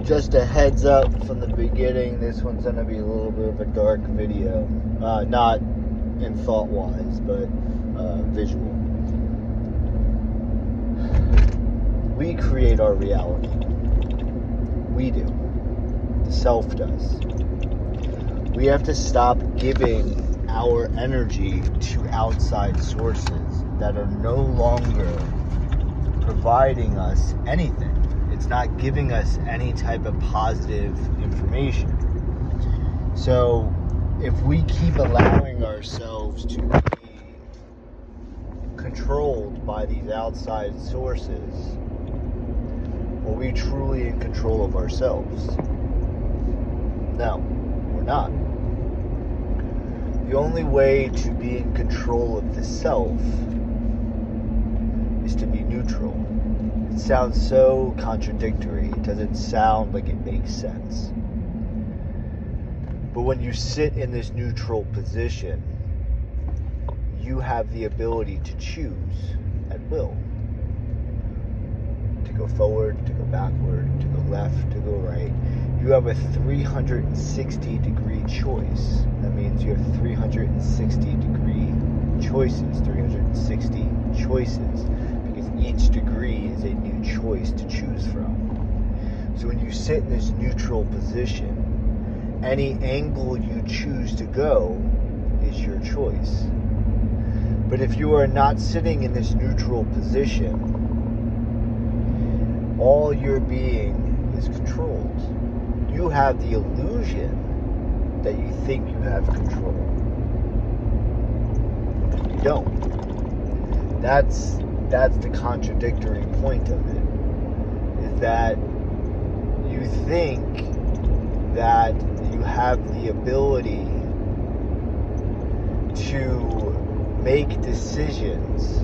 Just a heads up from the beginning, this one's going to be a little bit of a dark video. Not in thought-wise, but visual. We create our reality. We do. The self does. We have to stop giving our energy to outside sources that are no longer providing us anything. It's not giving us any type of positive information. So if we keep allowing ourselves to be controlled by these outside sources, are we truly in control of ourselves? No, we're not. The only way to be in control of the self is to be neutral. It sounds so contradictory. It doesn't sound like it makes sense. But when you sit in this neutral position, you have the ability to choose at will. To go forward, to go backward, to go left, to go right. You have a 360 degree choice. That means you have 360 degree choices, 360 choices, because each degree is a new choice to choose from. So when you sit in this neutral position, any angle you choose to go is your choice. But if you are not sitting in this neutral position, all your being is controlled. You have the illusion that you think you have control. You don't. That's the contradictory point of it. Is that you think that you have the ability to make decisions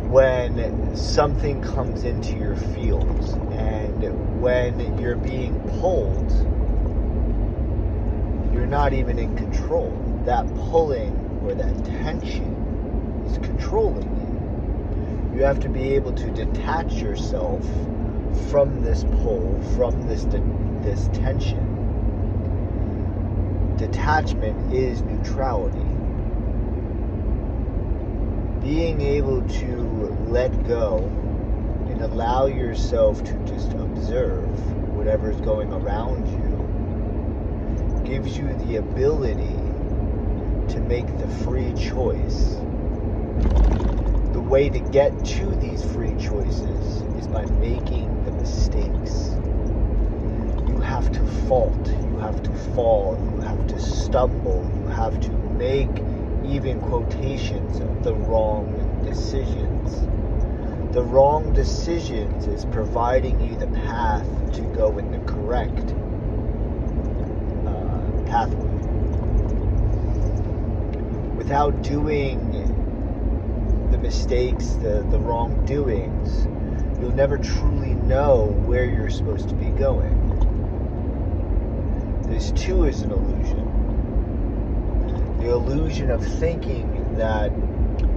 when something comes into your field, and when you're being pulled, you're not even in control. That pulling or that tension is controlling you. You have to be able to detach yourself from this pull, from this tension. Detachment is neutrality. Being able to let go and allow yourself to just observe whatever's going around you gives you the ability to make the free choice. The way to get to these free choices is by making the mistakes. You have to fault, you have to fall, you have to stumble, you have to make even quotations of the wrong decisions. The wrong decisions is providing you the path to go in the correct pathway. Without doing the mistakes, the wrongdoings, you'll never truly know where you're supposed to be going. This too is an illusion. The illusion of thinking that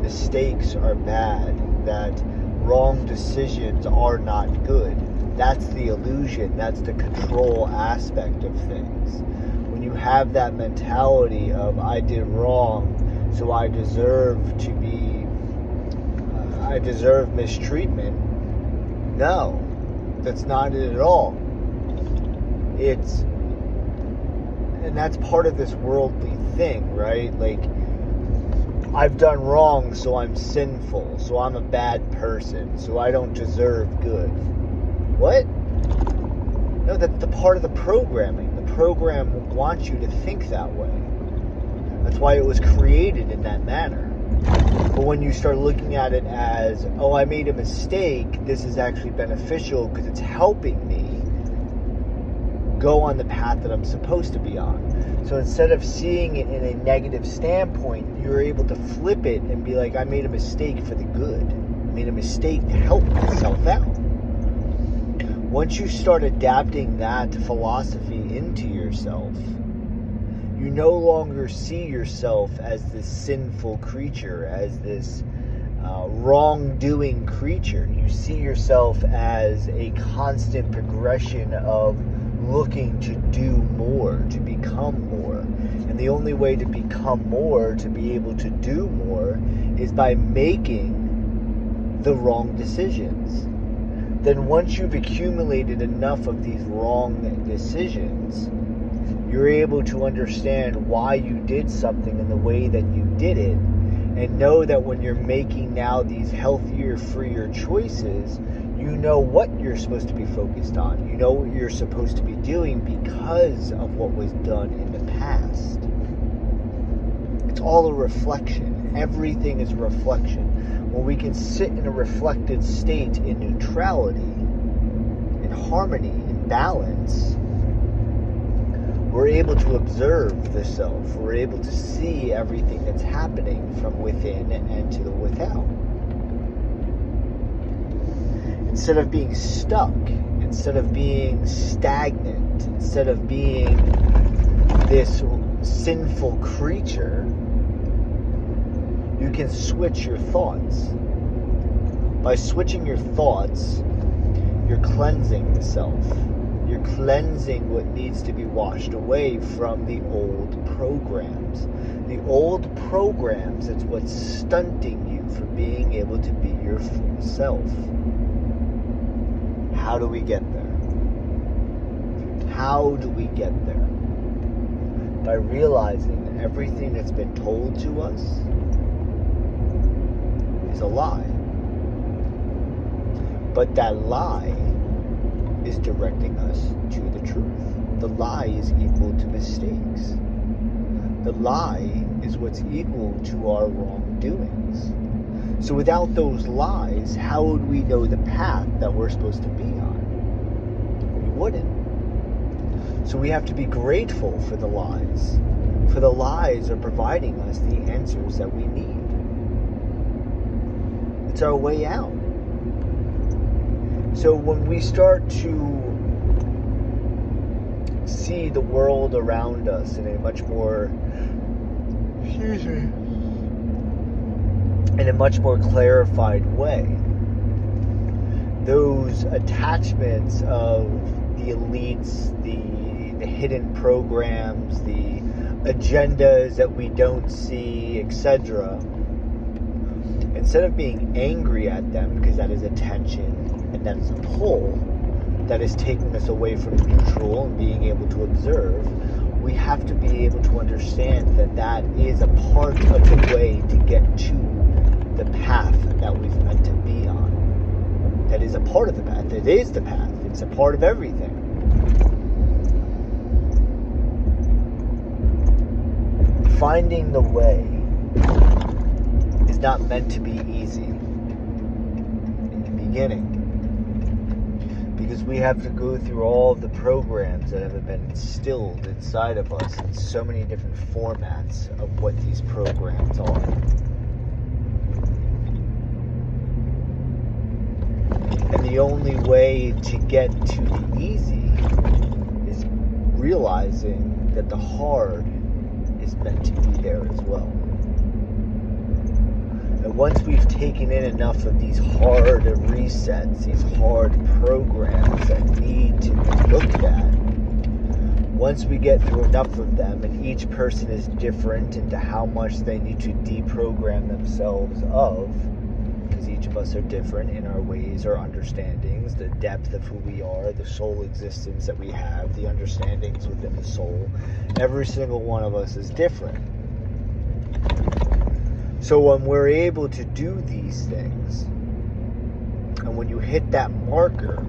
mistakes are bad, that wrong decisions are not good. That's the illusion. That's the control aspect of things. When you have that mentality of I did wrong, so I deserve mistreatment. No, that's not it at all. And that's part of this worldly thing, right? Like, I've done wrong, so I'm sinful, so I'm a bad person, so I don't deserve good. What? No, that's the part of the programming. The program wants you to think that way. That's why it was created in that manner. But when you start looking at it as, oh, I made a mistake, this is actually beneficial because it's helping me go on the path that I'm supposed to be on. So instead of seeing it in a negative standpoint, you're able to flip it and be like, I made a mistake for the good. I made a mistake to help myself out. Once you start adapting that philosophy into yourself, you no longer see yourself as this sinful creature, as this wrongdoing creature. You see yourself as a constant progression of looking to do more, to become more. And the only way to become more, to be able to do more, is by making the wrong decisions. Then once you've accumulated enough of these wrong decisions, you're able to understand why you did something in the way that you did it, and know that when you're making now these healthier, freer choices, you know what you're supposed to be focused on. You know what you're supposed to be doing because of what was done in the past. It's all a reflection. Everything is a reflection. When we can sit in a reflected state in neutrality, in harmony, in balance, we're able to observe the self. We're able to see everything that's happening from within and to the without. Instead of being stuck, instead of being stagnant, instead of being this sinful creature, you can switch your thoughts. By switching your thoughts, you're cleansing the self. You're cleansing what needs to be washed away from the old programs. The old programs, it's what's stunting you from being able to be your full self. How do we get there? How do we get there? By realizing that everything that's been told to us is a lie. But that lie is directing us to the truth. The lie is equal to mistakes. The lie is what's equal to our wrongdoings. So without those lies, how would we know the path that we're supposed to be on? We wouldn't. So we have to be grateful for the lies. For the lies are providing us the answers that we need. It's our way out. So when we start to see the world around us in a much more, in a much more clarified way, those attachments of the elites, the hidden programs, the agendas that we don't see, etc., instead of being angry at them, because that is attention and that is a pull that is taking us away from neutral and being able to observe, we have to be able to understand that that is a part of the way to get to the path that we've meant to be on. That is a part of the path. It is the path. It's a part of everything. Finding the way is not meant to be easy in the beginning, because we have to go through all of the programs that have been instilled inside of us in so many different formats of what these programs are. And the only way to get to the easy is realizing that the hard is meant to be there as well. And once we've taken in enough of these hard resets, these hard programs that need to be looked at, once we get through enough of them, and each person is different into how much they need to deprogram themselves of, because each of us are different in our ways, our understandings, the depth of who we are, the soul existence that we have, the understandings within the soul. Every single one of us is different. So when we're able to do these things, and when you hit that marker,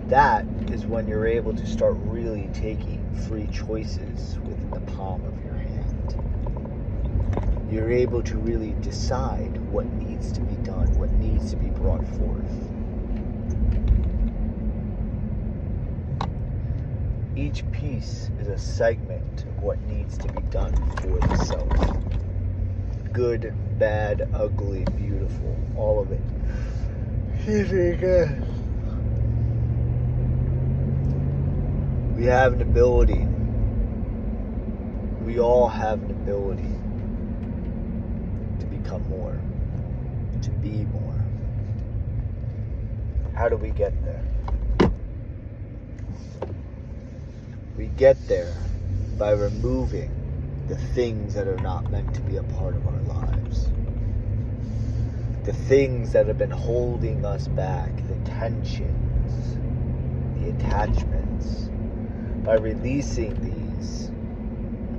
that is when you're able to start really taking free choices within the palm of your hand. You're able to really decide what needs to be done, what needs to be brought forth. Each piece is a segment of what needs to be done for the self. Good, bad, ugly, beautiful, all of it. We have an ability. We all have an ability to become more. to be more. How do we get there? We get there by removing the things that are not meant to be a part of our lives. The things that have been holding us back, the tensions, the attachments. By releasing these,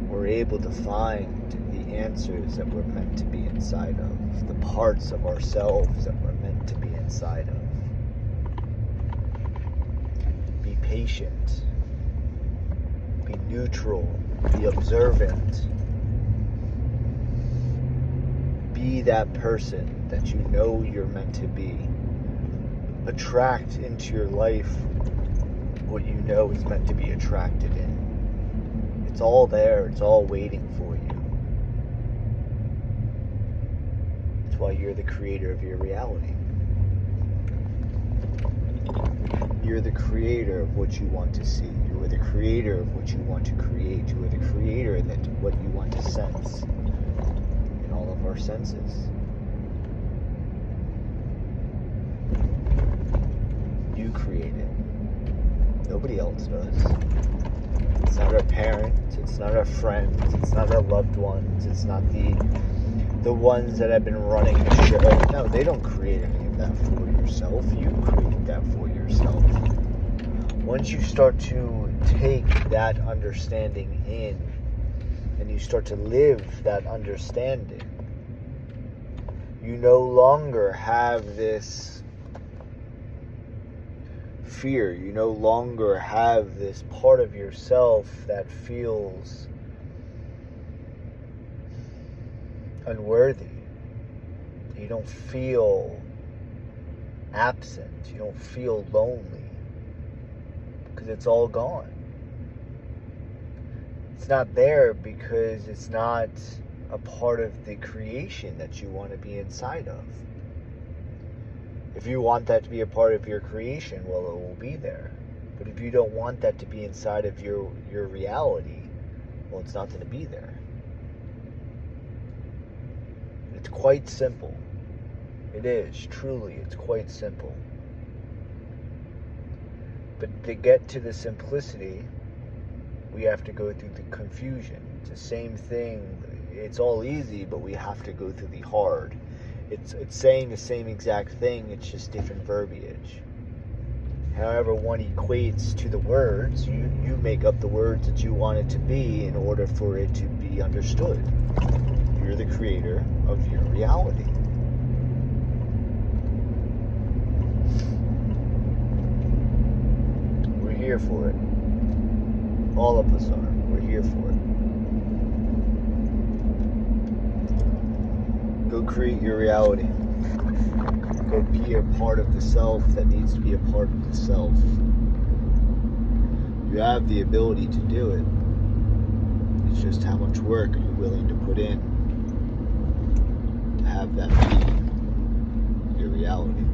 we're able to find the answers that we're meant to be inside of, the parts of ourselves that we're meant to be inside of. Be patient. Be neutral. Be observant. Be that person that you know you're meant to be. Attract into your life what you know is meant to be attracted in. It's all there. It's all waiting for you. That's why you're the creator of your reality. You're the creator of what you want to see. You are the creator of what you want to create. You are the creator of what you want to sense in all of our senses. You create it. Nobody else does. It's not our parents. It's not our friends. It's not our loved ones. It's not the ones that have been running the show. No, they don't create any of that for yourself. You create that for yourself. Once you start to take that understanding in and you start to live that understanding, you no longer have this fear. You no longer have this part of yourself that feels unworthy. You don't feel absent. You don't feel lonely. Because it's all gone. It's not there because it's not a part of the creation that you want to be inside of. If you want that to be a part of your creation, well, it will be there. But if you don't want that to be inside of your reality, well, it's not going to be there. It's quite simple. It is, truly, it's quite simple. But to get to the simplicity, we have to go through the confusion. It's the same thing. It's all easy, but we have to go through the hard. It's saying the same exact thing, it's just different verbiage. However one equates to the words, you make up the words that you want it to be in order for it to be understood. You're the creator of your reality. We're here for it. All of us are. We're here for it. Go create your reality. Go be a part of the self that needs to be a part of the self. You have the ability to do it. It's just how much work are you willing to put in to have that be your reality.